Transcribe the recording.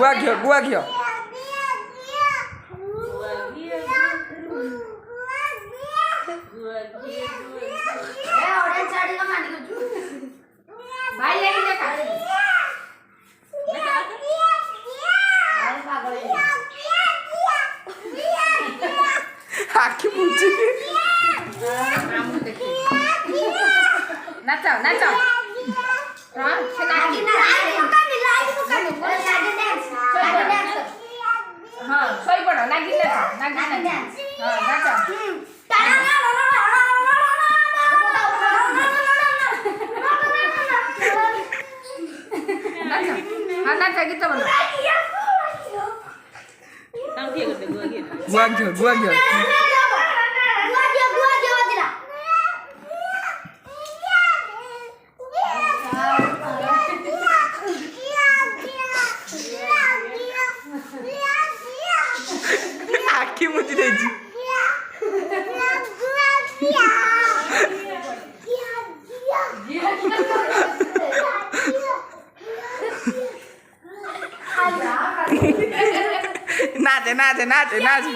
गुआ गयो आखी मुझे नाचो नाचो हाँ सोई पड़ो नागिन नाचो हाँ नाचो हाँ नाचो गीत बोलो गुआ गयो आखी मुझे देजी नाचे नाचे नाचे नाचे